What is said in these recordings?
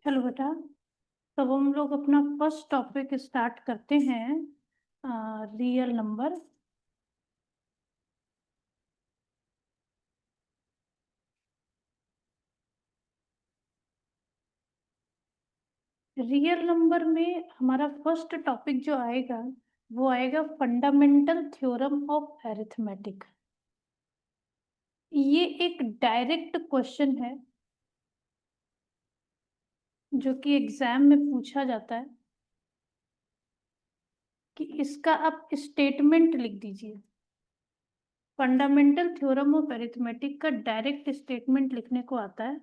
चलो बेटा, तब हम लोग अपना फर्स्ट टॉपिक स्टार्ट करते हैं। Real number. रियल नंबर में हमारा फर्स्ट टॉपिक जो आएगा वो आएगा फंडामेंटल थ्योरम ऑफ अरिथमेटिक। ये एक डायरेक्ट क्वेश्चन है जो कि एग्जाम में पूछा जाता है कि इसका आप स्टेटमेंट लिख दीजिए। फंडामेंटल थ्योरम ऑफ अरिथमेटिक का डायरेक्ट स्टेटमेंट लिखने को आता है।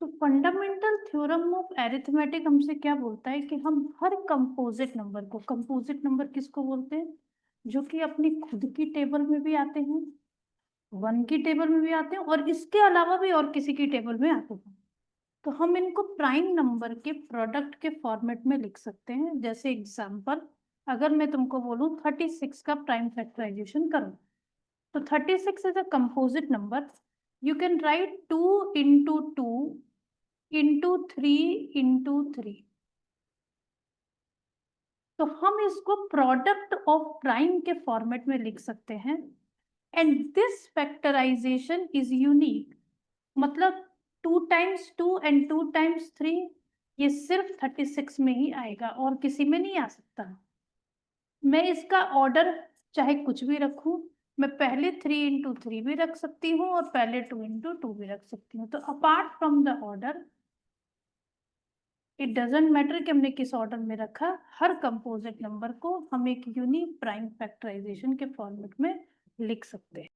तो फंडामेंटल थ्योरम ऑफ अरिथमेटिक हमसे क्या बोलता है कि हम हर कंपोजिट नंबर को, कंपोजिट नंबर किसको बोलते हैं, जो कि अपनी खुद की टेबल में भी आते हैं, वन की टेबल में भी आते हैं और इसके अलावा भी और किसी की टेबल में आते हैं। तो हम इनको प्राइम नंबर के प्रोडक्ट के फॉर्मेट में लिख सकते हैं। जैसे एग्जांपल, अगर मैं तुमको बोलूं 36 का प्राइम फैक्टराइजेशन करो, तो 36 is a composite number. You can write 2 into 2 into 3 into 3। तो हम इसको प्रोडक्ट ऑफ प्राइम के फॉर्मेट में लिख सकते हैं। And this factorization is unique, मतलब 2 times 2 and 2 times 3 ये सिर्फ 36 में ही आएगा और किसी में नहीं आ सकता। मैं इसका ऑर्डर चाहे कुछ भी रखूं, मैं पहले 3 into 3 भी रख सकती हूँ और पहले 2 into 2 भी रख सकती हूँ। तो apart from the order, it doesn't matter कि हमने किस ऑर्डर में रखा, हर कंपोजिट नंबर को हम एक यूनिक प्राइम फैक्टराइजेशन के फॉर्मेट में लिख सकते हैं।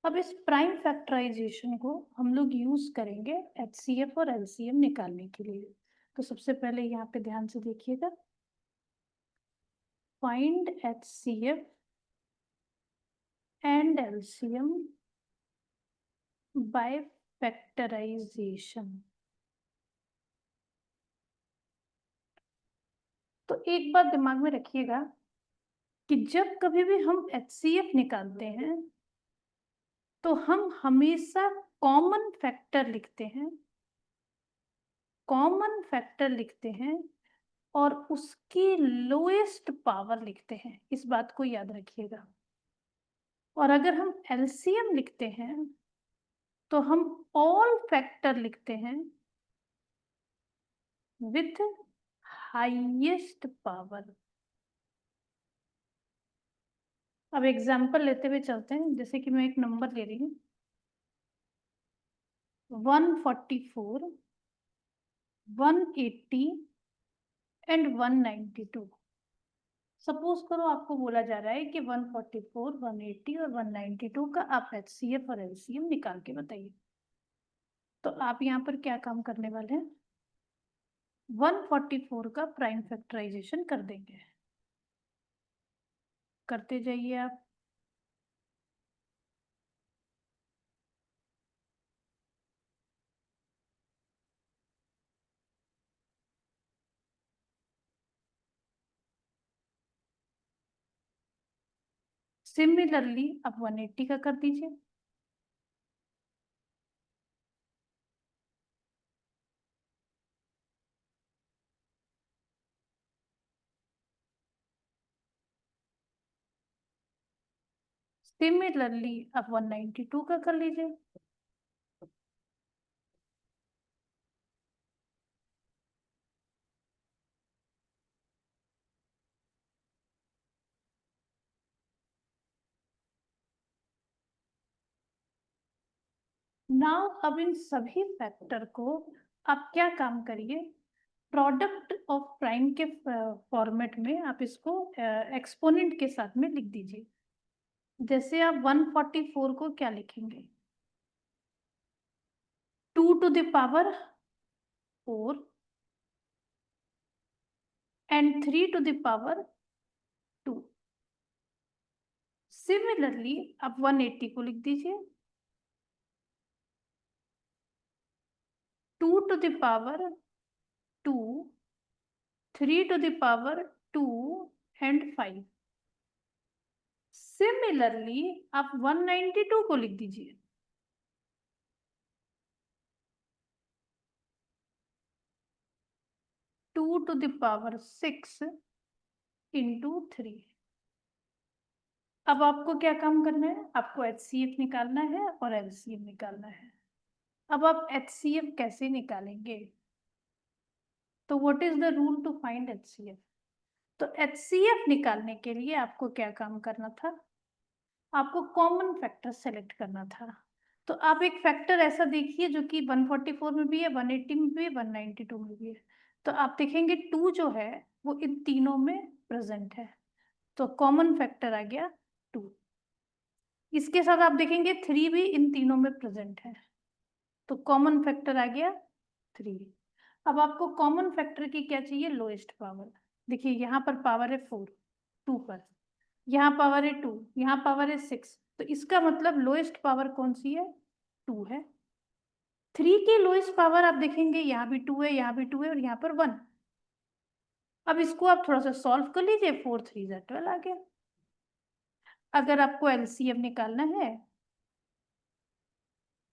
अब इस प्राइम फैक्टराइजेशन को हम लोग यूज करेंगे एचसीएफ और एलसीएम निकालने के लिए। तो सबसे पहले यहाँ पे ध्यान से देखिएगा, find HCF and LCM by factorization. तो एक बात दिमाग में रखिएगा कि जब कभी भी हम एचसीएफ निकालते हैं तो हम हमेशा कॉमन फैक्टर लिखते हैं, कॉमन फैक्टर लिखते हैं और उसकी लोएस्ट पावर लिखते हैं। इस बात को याद रखिएगा। और अगर हम एलसीएम लिखते हैं तो हम ऑल फैक्टर लिखते हैं विथ हाईएस्ट पावर। अब एग्जांपल लेते हुए चलते हैं। जैसे कि मैं एक नंबर ले रही हूँ 144, 180 एंड 192। सपोज करो आपको बोला जा रहा है कि 144, 180 और 192 का आप एचसीएफ और एलसीएम निकाल के बताइए। तो आप यहाँ पर क्या काम करने वाले हैं, 144 का प्राइम फैक्टराइजेशन कर देंगे। करते जाइए आप। सिमिलरली आप 180 का कर दीजिए। सिमिलरली आप 192 का कर लीजिए। नाउ अब इन सभी फैक्टर को आप क्या काम करिए, प्रोडक्ट ऑफ प्राइम के फॉर्मेट में आप इसको एक्सपोनेंट के साथ में लिख दीजिए। जैसे आप 144 को क्या लिखेंगे, 2 to the power 4 and 3 to the power 2। Similarly आप 180 को लिख दीजिए, 2 to the power 2, 3 to the power 2 and 5। Similarly आप 192 को लिख दीजिए, 2 to the power 6 into 3। अब आपको क्या काम करना है, आपको HCF निकालना है और LCM निकालना है। अब आप HCF कैसे निकालेंगे, तो what is the rule to find HCF? तो HCF निकालने के लिए आपको क्या काम करना था, आपको कॉमन फैक्टर सेलेक्ट करना था। तो आप एक फैक्टर ऐसा देखिए जो कि 144 में भी है, 180 में भी है, 192 में भी है। तो आप देखेंगे 2 जो है वो इन तीनों में प्रेजेंट है, तो कॉमन फैक्टर आ गया 2। इसके साथ आप देखेंगे 3 भी इन तीनों में प्रेजेंट है, तो कॉमन फैक्टर आ गया 3। अब आपको कॉमन फैक्टर की क्या चाहिए, लोएस्ट पावर। देखिए यहाँ पर पावर है 4 2 पर, यहाँ पावर है 2, यहाँ पावर है 6, तो इसका मतलब लोएस्ट पावर कौन सी है, 2 है। 3 की लोएस्ट पावर आप देखेंगे यहाँ भी 2 है, यहाँ भी 2 है और यहाँ पर 1। अब इसको आप थोड़ा सा सॉल्व कर लीजिए, 4 3 12 आ गया। अगर आपको LCM निकालना है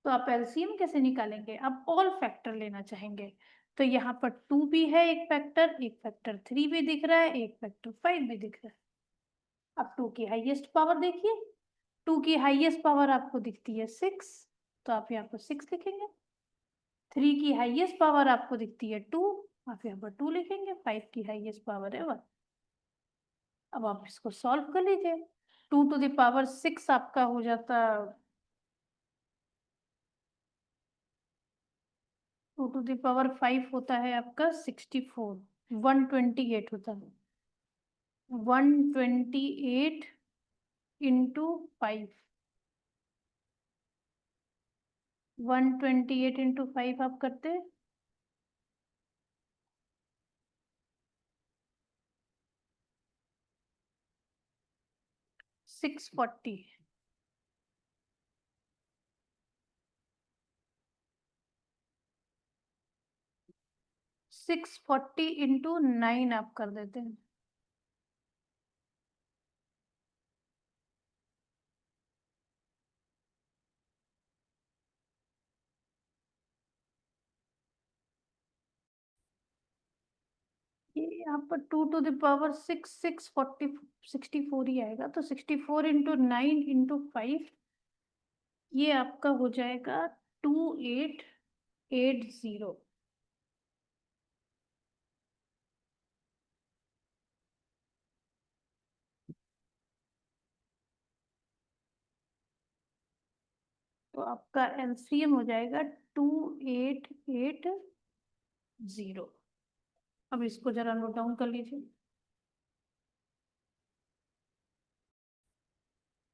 तो आप LCM कैसे निकालेंगे, आप ऑल फैक्टर लेना चाहेंगे। तो यहाँ पर 2 भी है एक फैक्टर 3 भी दिख रहा है, एक फैक्टर 5 भी दिख रहा है। अब 2 की हाईएस्ट पावर देखिए, 2 की हाईएस्ट पावर आपको दिखती है 6, तो आप यहाँ पर 6 लिखेंगे। 3 की हाईएस्ट पावर आपको दिखती है 2, आप यहाँ पर 2 लिखेंगे। 5 की हाईएस्ट पावर है 1। अब आप इसको सॉल्व कर लीजिए, 2 to the power 6 आपका हो जाता, 2 to the power 5 होता है आपका 64, 128 होता है, 128 इंटू 5, 128 इंटू 5 आप करते 640। 640 इंटू 9 आप कर देते हैं, ये यहाँ पर 2 to the power 6 640 64 ही आएगा, तो 64 इंटू 9 इंटू 5, ये आपका हो जाएगा 2880। तो आपका LCM हो जाएगा 2880। अब इसको जरा नोट डाउन कर लीजिए।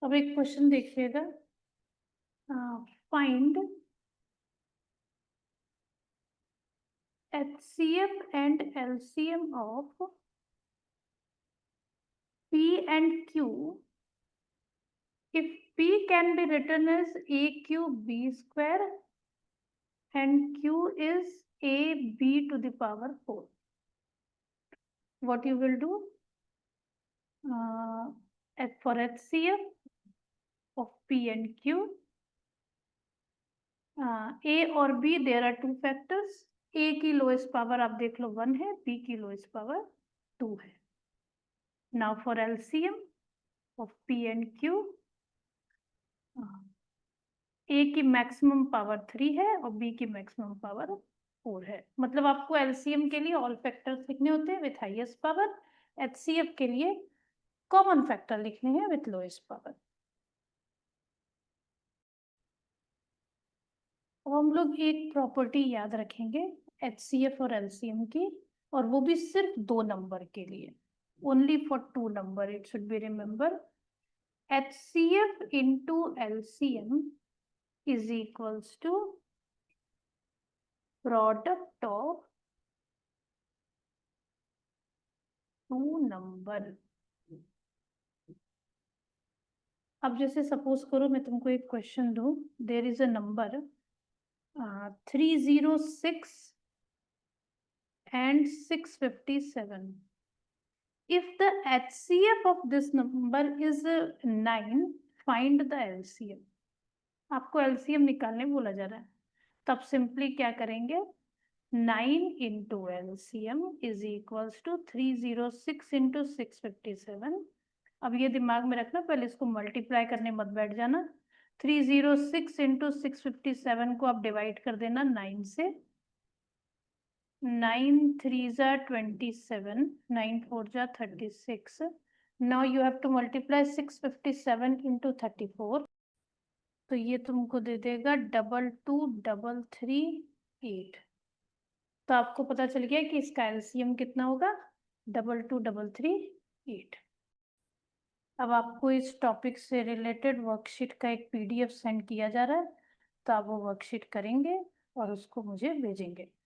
अब एक क्वेश्चन देखिएगा, find HCF and LCM of P and Q if P can be written as AQB square and Q is AB to the power 4. What you will do, for HCF of P and Q, A और B there are two factors, A की lowest power आप देख लो 1 है, B की lowest power 2 है। Now for LCM of P and Q, A की maximum power 3 है और B की मैक्सिमम पावर 4 है। मतलब आपको LCM के लिए ऑल फैक्टर्स लिखने होते हैं विथ हाईएस्ट पावर, HCF के लिए कॉमन फैक्टर लिखने हैं विथ लोएस्ट पावर। अब हम लोग एक प्रॉपर्टी याद रखेंगे HCF और LCM की, और वो भी सिर्फ 2 नंबर के लिए, only for 2 number it should be remember. HCF into LCM is equals to product of 2 number. अब जैसे सपोज करो मैं तुमको एक क्वेश्चन दूं, there is a number 306 and 657. If the HCF of this number is 9, find the LCM। आपको LCM निकालने बोला जा रहा है, तब सिंपली क्या करेंगे, 9 into LCM is equals to 306 into 657. अब ये दिमाग में रखना, पहले इसको मल्टीप्लाई करने मत बैठ जाना। 306 into 657 को आप डिवाइड कर देना 9 से। 9 3 जा 27, 9 4 जा 36. Now you have to multiply 657 into 34. तो ये तुमको दे देगा 223338। तो आपको पता चल गया कि इसका एलसीएम कितना होगा, 223338। अब आपको इस टॉपिक से रिलेटेड वर्कशीट का एक पीडीएफ सेंड किया जा रहा है, तो आप वो वर्कशीट करेंगे और उसको मुझे भेजेंगे।